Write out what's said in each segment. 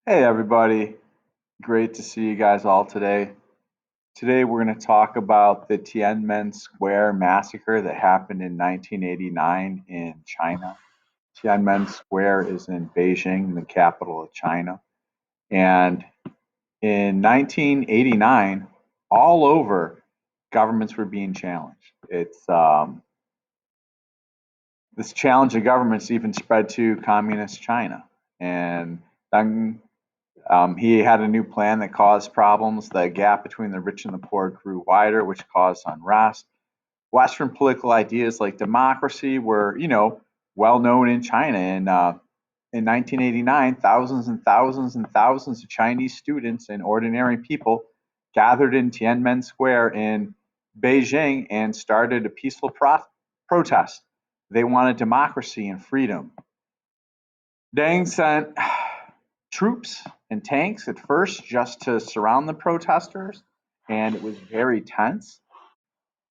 Hey everybody, great to see you guys all today. Today we're going to talk about the Tiananmen Square massacre that happened in 1989 in China. Tiananmen Square is in Beijing, the capital of China. And in 1989, all over, governments were being challenged. This challenge of governments even spread to communist China. And then he had a new plan that caused problems. The gap between the rich and the poor grew wider, which caused unrest. Western political ideas like democracy were, well known in China. And in 1989, thousands and thousands and thousands of Chinese students and ordinary people gathered in Tiananmen Square in Beijing and started a peaceful protest. They wanted democracy and freedom. Deng sent troops and tanks at first just to surround the protesters, and it was very tense.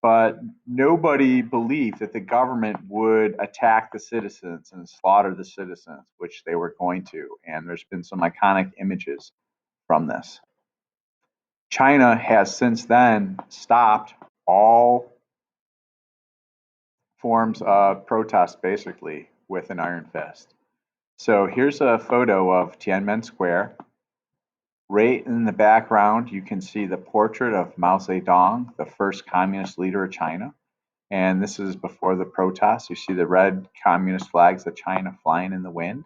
But nobody believed that the government would attack the citizens and slaughter the citizens, which they were going to. And there's been some iconic images from this. China has since then stopped all forms of protest basically with an iron fist. So here's a photo of Tiananmen Square. Right in the background, you can see the portrait of Mao Zedong, the first communist leader of China. And this is before the protests. You see the red communist flags of China flying in the wind.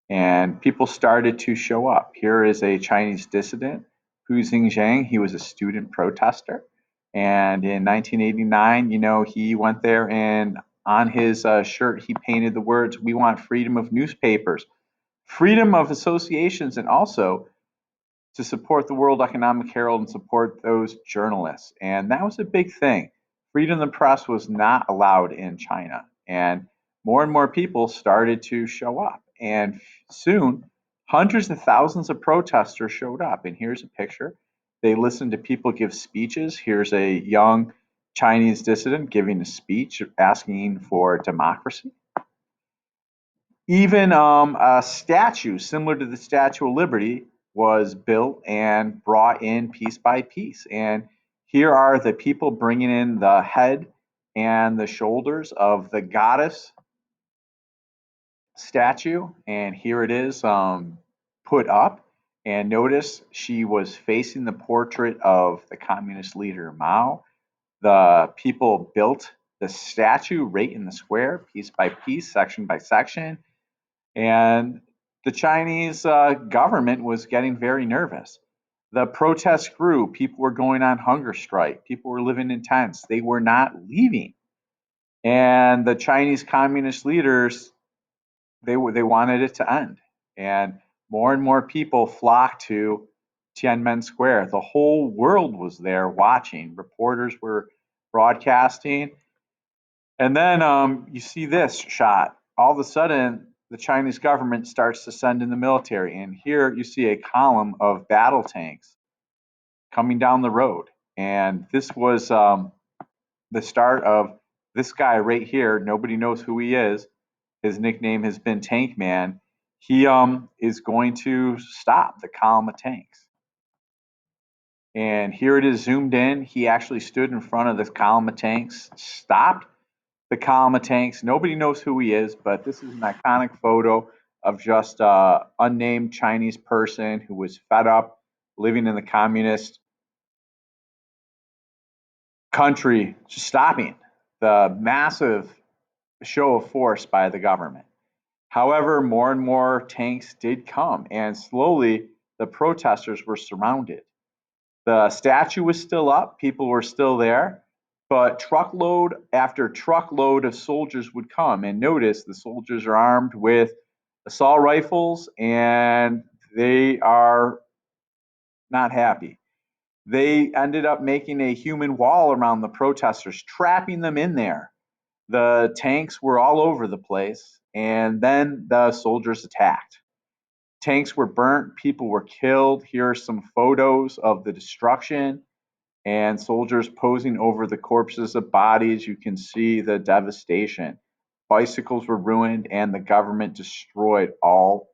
And people started to show up. Here is a Chinese dissident, Hu Xingjiang. He was a student protester. And in 1989, he went there and on his shirt, he painted the words, "We want freedom of newspapers, freedom of associations, and also to support the World Economic Herald and support those journalists." And that was a big thing. Freedom of the press was not allowed in China. And more people started to show up. And soon, hundreds of thousands of protesters showed up. And here's a picture. They listened to people give speeches. Here's a young Chinese dissident giving a speech asking for democracy. Even a statue similar to the Statue of Liberty was built and brought in piece by piece. And here are the people bringing in the head and the shoulders of the goddess statue. And here it is put up. And notice she was facing the portrait of the communist leader Mao. The people built the statue right in the square, piece by piece, section by section. And the Chinese government was getting very nervous. The protests grew. People were going on hunger strike. People were living in tents. They were not leaving. And the Chinese communist leaders, they wanted it to end. And more people flocked to Tiananmen Square. The whole world was there watching. Reporters were broadcasting. And then you see this shot. All of a sudden, the Chinese government starts to send in the military. And here you see a column of battle tanks coming down the road. And this was the start of this guy right here. Nobody knows who he is. His nickname has been Tank Man. He is going to stop the column of tanks. And here it is zoomed in. He actually stood in front of this column of tanks, stopped the column of tanks. Nobody knows who he is, but this is an iconic photo of just an unnamed Chinese person who was fed up living in the communist country, just stopping the massive show of force by the government. However, more and more tanks did come, and slowly the protesters were surrounded. The statue was still up, people were still there, but truckload after truckload of soldiers would come. And notice the soldiers are armed with assault rifles and they are not happy. They ended up making a human wall around the protesters, trapping them in there. The tanks were all over the place, and then the soldiers attacked. Tanks were burnt, people were killed. Here are some photos of the destruction and soldiers posing over the corpses of bodies. You can see the devastation. Bicycles were ruined, and the government destroyed all